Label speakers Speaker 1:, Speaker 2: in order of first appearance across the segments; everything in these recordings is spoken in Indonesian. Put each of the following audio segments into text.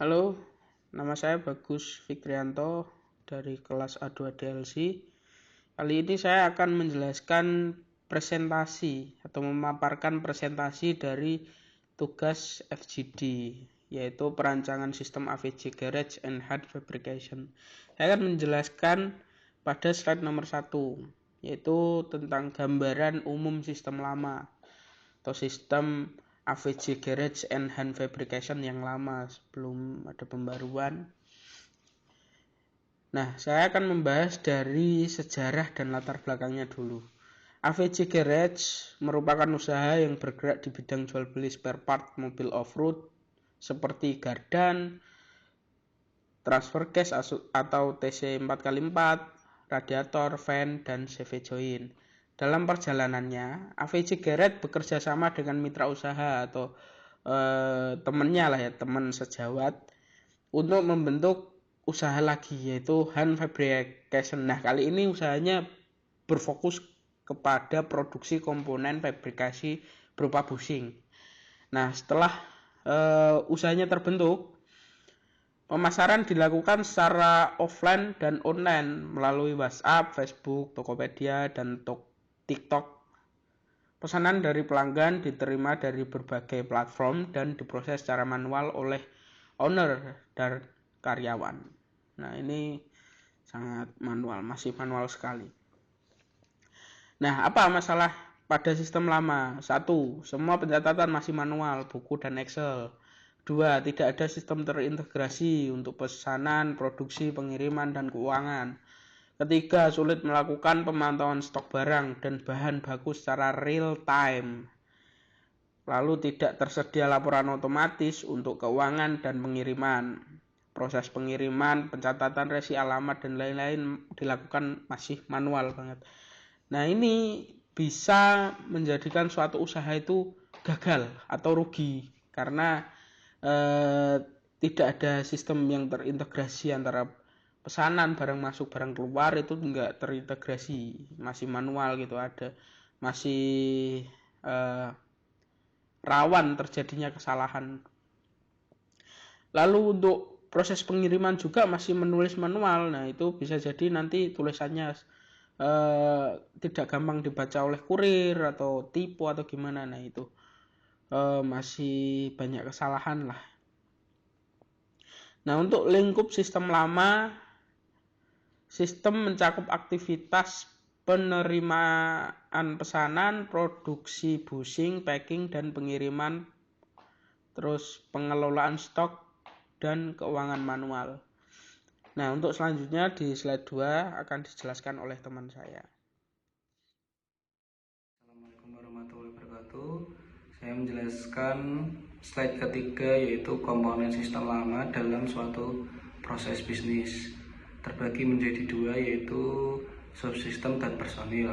Speaker 1: Halo, nama saya Bagus Fikrianto dari kelas A2 DLC. Kali ini saya akan menjelaskan presentasi atau memaparkan presentasi dari tugas FGD, yaitu perancangan sistem AVC Garage and Hard Fabrication. Saya akan menjelaskan pada slide nomor 1, yaitu tentang gambaran umum sistem lama atau sistem AVC Garage and Hand Fabrication yang lama sebelum ada pembaruan. Nah, saya akan membahas dari sejarah dan latar belakangnya dulu. AVC Garage merupakan usaha yang bergerak di bidang jual beli spare part mobil off-road seperti gardan, transfer case atau TC 4x4, radiator, fan, dan CV joint. Dalam perjalanannya, AVC Garage bekerja sama dengan mitra usaha atau temannya lah ya, teman sejawat untuk membentuk usaha lagi, yaitu Hand Fabrication. Nah, kali ini usahanya berfokus kepada produksi komponen fabrikasi berupa bushing. Nah, setelah usahanya terbentuk, pemasaran dilakukan secara offline dan online melalui WhatsApp, Facebook, Tokopedia, dan TikTok. Pesanan dari pelanggan diterima dari berbagai platform dan diproses secara manual oleh owner dan karyawan. Nah, ini sangat manual, masih manual sekali. Nah, apa masalah pada sistem lama? 1. Semua pencatatan masih manual, buku dan Excel. 2. Tidak ada sistem terintegrasi untuk pesanan, produksi, pengiriman, dan keuangan. Ketiga, sulit melakukan pemantauan stok barang dan bahan baku secara real time. Lalu tidak tersedia laporan otomatis untuk keuangan dan pengiriman. Proses pengiriman, pencatatan resi alamat, dan lain-lain dilakukan masih manual banget. Nah, ini bisa menjadikan suatu usaha itu gagal atau rugi karena tidak ada sistem yang terintegrasi antara pesanan, barang masuk, barang keluar, itu enggak terintegrasi, masih manual gitu, ada masih rawan terjadinya kesalahan. Lalu untuk proses pengiriman juga masih menulis manual. Nah, itu bisa jadi nanti tulisannya tidak gampang dibaca oleh kurir atau tipu atau gimana. Nah, itu masih banyak kesalahan lah. Nah, untuk lingkup sistem lama, sistem mencakup aktivitas penerimaan pesanan, produksi bushing, packing, dan pengiriman, terus pengelolaan stok, dan keuangan manual. Nah, untuk selanjutnya di slide 2 akan dijelaskan oleh teman saya.
Speaker 2: Assalamualaikum warahmatullahi wabarakatuh. Saya menjelaskan slide ketiga, yaitu komponen sistem lama dalam suatu proses bisnis. Terbagi menjadi dua, yaitu subsistem dan personil.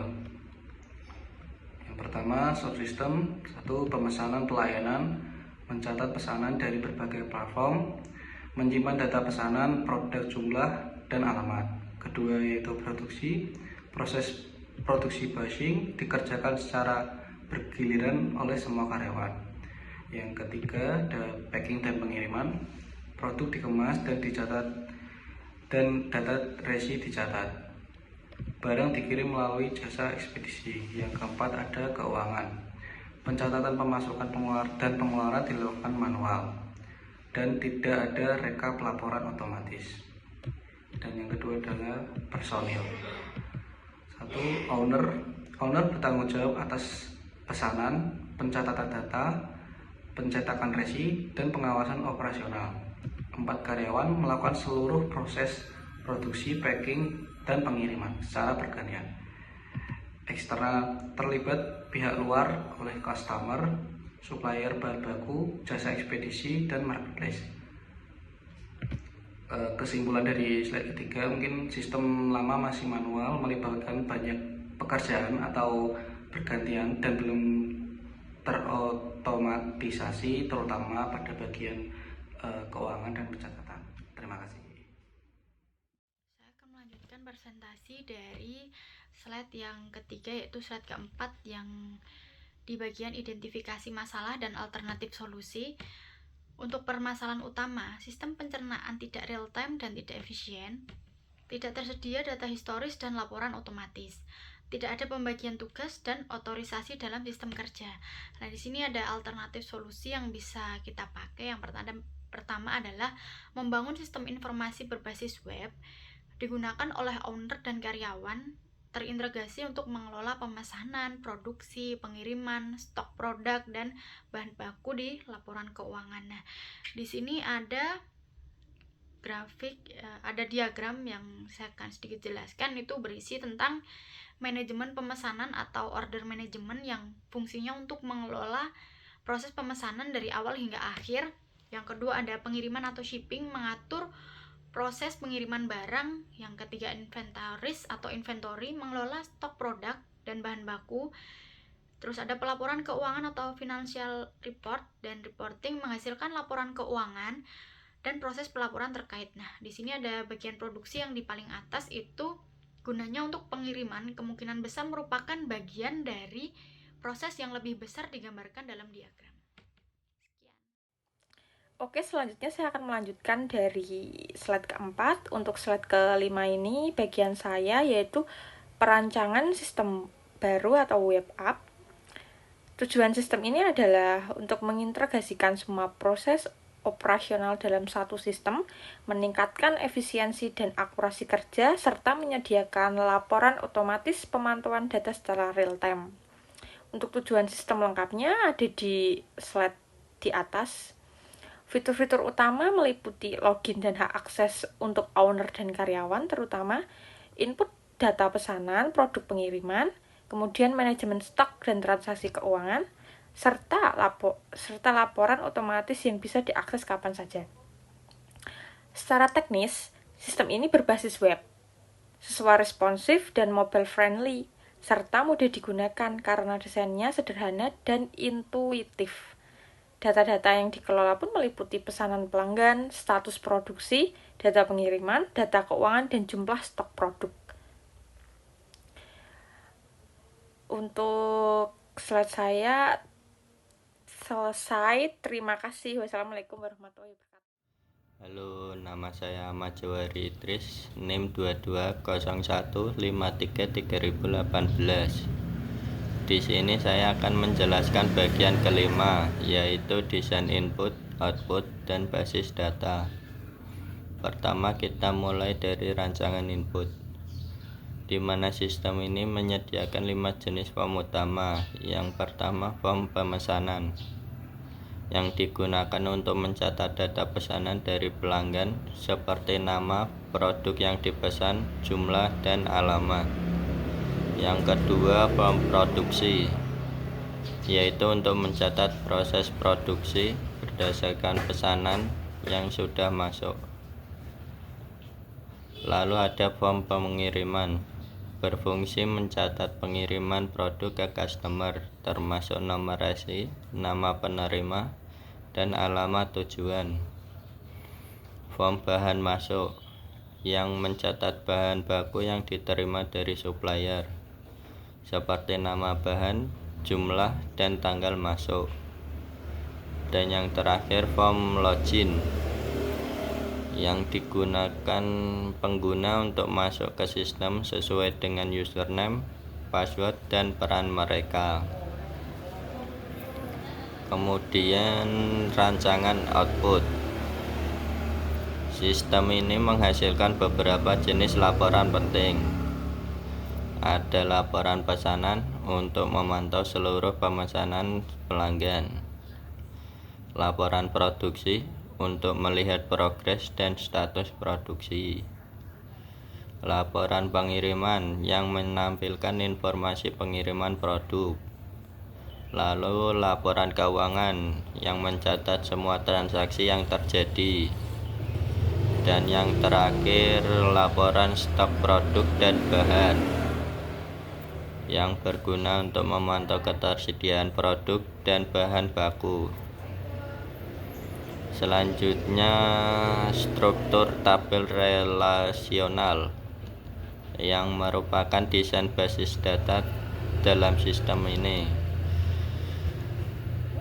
Speaker 2: Yang pertama, subsistem. 1. Pemesanan pelayanan, mencatat pesanan dari berbagai platform, menyimpan data pesanan, produk, jumlah, dan alamat. Kedua, yaitu produksi. Proses produksi bushing dikerjakan secara bergiliran oleh semua karyawan. Yang ketiga, ada packing dan pengiriman. Produk dikemas dan dicatat, dan data resi dicatat. Barang dikirim melalui jasa ekspedisi. Yang keempat, ada keuangan. Pencatatan pemasukan dan pengeluaran dilakukan manual, dan tidak ada rekap laporan otomatis. Dan yang kedua adalah personil. 1. Owner bertanggung jawab atas pesanan, pencatatan data, pencetakan resi, dan pengawasan operasional. 4. Karyawan melakukan seluruh proses produksi, packing, dan pengiriman secara bergantian. Eksternal terlibat pihak luar oleh customer, supplier bahan baku, jasa ekspedisi, dan marketplace. Kesimpulan dari slide ketiga, mungkin sistem lama masih manual, melibatkan banyak pekerjaan atau bergantian dan belum terotomatisasi, terutama pada bagian keuangan dan pencatatan. Terima kasih.
Speaker 3: Saya akan melanjutkan presentasi dari slide yang ketiga, yaitu slide keempat yang di bagian identifikasi masalah dan alternatif solusi. Untuk permasalahan utama, sistem pencernaan tidak real-time dan tidak efisien, tidak tersedia data historis dan laporan otomatis, tidak ada pembagian tugas dan otorisasi dalam sistem kerja. Nah, di sini ada alternatif solusi yang bisa kita pakai. Yang pertama adalah membangun sistem informasi berbasis web, digunakan oleh owner dan karyawan, terintegrasi untuk mengelola pemesanan, produksi, pengiriman, stok produk, dan bahan baku di laporan keuangan. Nah, di sini ada ada diagram yang saya akan sedikit jelaskan, itu berisi tentang manajemen pemesanan atau order management yang fungsinya untuk mengelola proses pemesanan dari awal hingga akhir. Yang kedua ada pengiriman atau shipping, mengatur proses pengiriman barang. Yang ketiga inventaris atau inventory, mengelola stok produk dan bahan baku. Terus ada pelaporan keuangan atau financial report dan reporting, menghasilkan laporan keuangan dan proses pelaporan terkait. Nah, di sini ada bagian produksi yang di paling atas, itu gunanya untuk pengiriman, kemungkinan besar merupakan bagian dari proses yang lebih besar digambarkan dalam diagram. Sekian.
Speaker 4: Oke, selanjutnya saya akan melanjutkan dari slide keempat. Untuk slide kelima ini bagian saya, yaitu perancangan sistem baru atau web app. Tujuan sistem ini adalah untuk mengintegrasikan semua proses operasional dalam satu sistem, meningkatkan efisiensi dan akurasi kerja, serta menyediakan laporan otomatis pemantauan data secara real-time. Untuk tujuan sistem lengkapnya ada di slide di atas. Fitur-fitur utama meliputi login dan hak akses untuk owner dan karyawan, terutama input data pesanan, produk pengiriman, kemudian manajemen stok dan transaksi keuangan, serta laporan otomatis yang bisa diakses kapan saja. Secara teknis, sistem ini berbasis web, sesuai responsif dan mobile friendly, serta mudah digunakan karena desainnya sederhana dan intuitif. Data-data yang dikelola pun meliputi pesanan pelanggan, status produksi, data pengiriman, data keuangan, dan jumlah stok produk. Untuk slide saya selesai. Terima kasih. Wassalamualaikum warahmatullahi wabarakatuh.
Speaker 5: Halo, nama saya Ahmad Jawari Idris, NIM 2201533018. Di sini saya akan menjelaskan bagian kelima, yaitu desain input, output, dan basis data. Pertama, kita mulai dari rancangan input, di mana sistem ini menyediakan 5 jenis form utama. Yang pertama, form pemesanan, yang digunakan untuk mencatat data pesanan dari pelanggan seperti nama, produk yang dipesan, jumlah, dan alamat. Yang kedua, form produksi, yaitu untuk mencatat proses produksi berdasarkan pesanan yang sudah masuk. Lalu ada form pengiriman, berfungsi mencatat pengiriman produk ke customer, termasuk nomor resi, nama penerima, dan alamat tujuan. Form bahan masuk, yang mencatat bahan baku yang diterima dari supplier, seperti nama bahan, jumlah, dan tanggal masuk. Dan yang terakhir, form login, yang digunakan pengguna untuk masuk ke sistem sesuai dengan username, password, dan peran mereka. Kemudian rancangan output. Sistem ini menghasilkan beberapa jenis laporan penting. Ada laporan pesanan untuk memantau seluruh pemesanan pelanggan, laporan produksi untuk melihat progres dan status produksi, laporan pengiriman yang menampilkan informasi pengiriman produk, lalu laporan keuangan yang mencatat semua transaksi yang terjadi, dan yang terakhir laporan stok produk dan bahan, yang berguna untuk memantau ketersediaan produk dan bahan baku. Selanjutnya, struktur tabel relasional, yang merupakan desain basis data dalam sistem ini.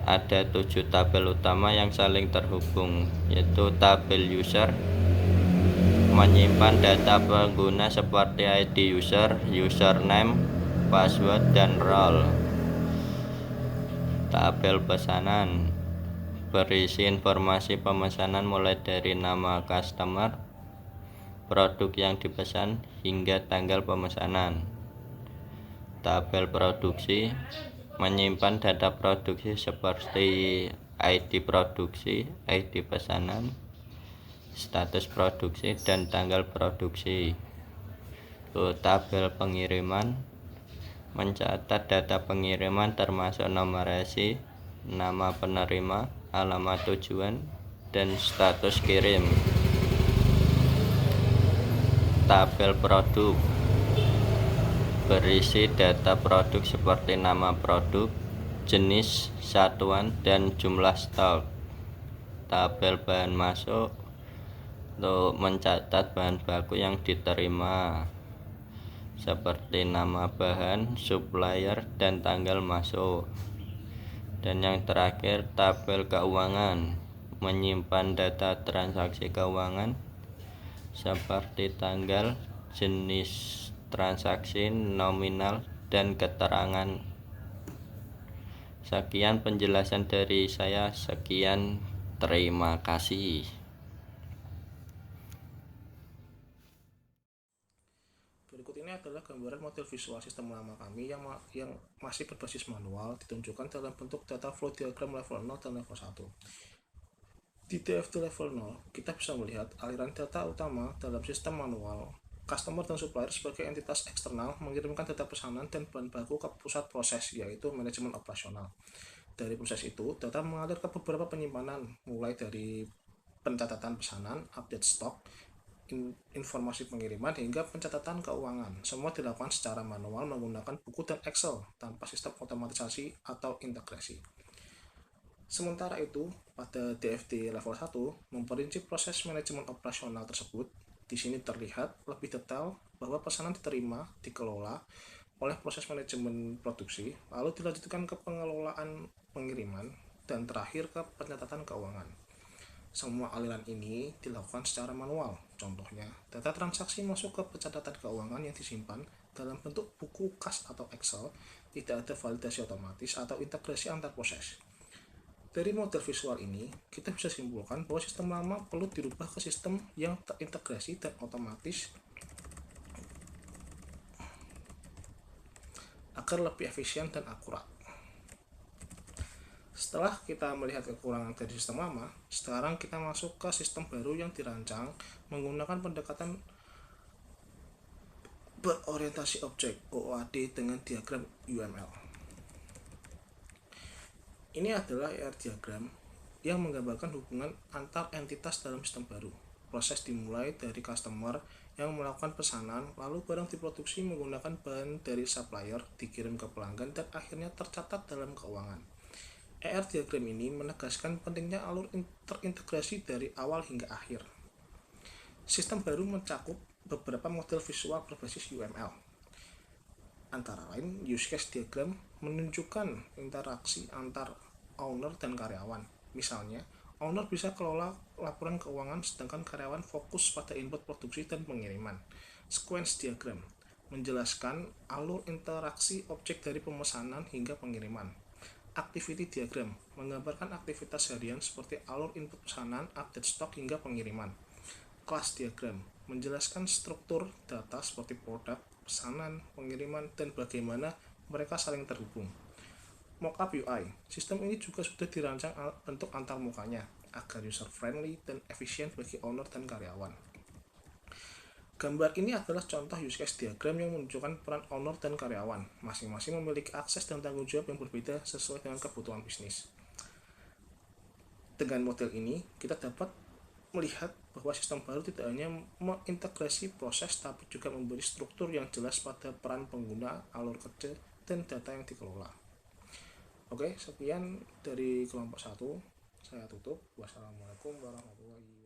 Speaker 5: ada 7 tabel utama yang saling terhubung, yaitu tabel user menyimpan data pengguna seperti ID user, username, password, dan role. Tabel pesanan berisi informasi pemesanan mulai dari nama customer, produk yang dipesan, hingga tanggal pemesanan. Tabel produksi menyimpan data produksi seperti ID produksi, ID pesanan, status produksi, dan tanggal produksi. Tabel pengiriman mencatat data pengiriman termasuk nomor resi, nama penerima, alamat tujuan, dan status kirim. Tabel produk berisi data produk seperti nama produk, jenis, satuan, dan jumlah stok. Tabel bahan masuk untuk mencatat bahan baku yang diterima seperti nama bahan, supplier, dan tanggal masuk. Dan yang terakhir, tabel keuangan menyimpan data transaksi keuangan seperti tanggal, jenis transaksi, nominal, dan keterangan. Sekian penjelasan dari saya. Sekian, terima kasih.
Speaker 6: Berikut ini adalah gambaran model visual sistem lama kami yang masih berbasis manual, ditunjukkan dalam bentuk data flow diagram level 0 dan level 1. Di DFT level 0, kita bisa melihat aliran data utama dalam sistem manual. Customer dan supplier sebagai entitas eksternal mengirimkan data pesanan dan bahan baku ke pusat proses, yaitu manajemen operasional. Dari proses itu, data mengalir ke beberapa penyimpanan, mulai dari pencatatan pesanan, update stok, informasi pengiriman, hingga pencatatan keuangan. Semua dilakukan secara manual menggunakan buku dan Excel tanpa sistem otomatisasi atau integrasi. Sementara itu, pada DFT level 1 memperinci proses manajemen operasional tersebut. Di sini terlihat lebih detail bahwa pesanan diterima, dikelola oleh proses manajemen produksi, lalu dilanjutkan ke pengelolaan pengiriman, dan terakhir ke pencatatan keuangan. Semua aliran ini dilakukan secara manual. Contohnya, data transaksi masuk ke pencatatan keuangan yang disimpan dalam bentuk buku kas atau Excel, tidak ada validasi otomatis atau integrasi antar proses. Dari model visual ini, kita bisa simpulkan bahwa sistem lama perlu dirubah ke sistem yang terintegrasi dan otomatis agar lebih efisien dan akurat. Setelah kita melihat kekurangan dari sistem lama, sekarang kita masuk ke sistem baru yang dirancang menggunakan pendekatan berorientasi objek (OOAD) dengan diagram UML. Ini adalah ER diagram yang menggambarkan hubungan antar entitas dalam sistem baru. Proses dimulai dari customer yang melakukan pesanan, lalu barang diproduksi menggunakan bahan dari supplier, dikirim ke pelanggan, dan akhirnya tercatat dalam keuangan. ER diagram ini menegaskan pentingnya alur terintegrasi dari awal hingga akhir. Sistem baru mencakup beberapa model visual berbasis UML. Antara lain, use case diagram menunjukkan interaksi antar owner dan karyawan. Misalnya, owner bisa kelola laporan keuangan sedangkan karyawan fokus pada input produksi dan pengiriman. Sequence diagram menjelaskan alur interaksi objek dari pemesanan hingga pengiriman. Activity diagram menggambarkan aktivitas harian seperti alur input pesanan, update stok, hingga pengiriman. Class diagram menjelaskan struktur data seperti produk, pesanan, pengiriman, dan bagaimana mereka saling terhubung. Mockup UI, sistem ini juga sudah dirancang bentuk antarmukanya agar user-friendly dan efisien bagi owner dan karyawan. Gambar ini adalah contoh use case diagram yang menunjukkan peran owner dan karyawan. Masing-masing memiliki akses dan tanggung jawab yang berbeda sesuai dengan kebutuhan bisnis. Dengan model ini, kita dapat melihat bahwa sistem baru tidak hanya mengintegrasi proses, tapi juga memberi struktur yang jelas pada peran pengguna, alur kerja, dan data yang dikelola. Oke, sekian dari kelompok 1. Saya tutup. Wassalamualaikum warahmatullahi wabarakatuh.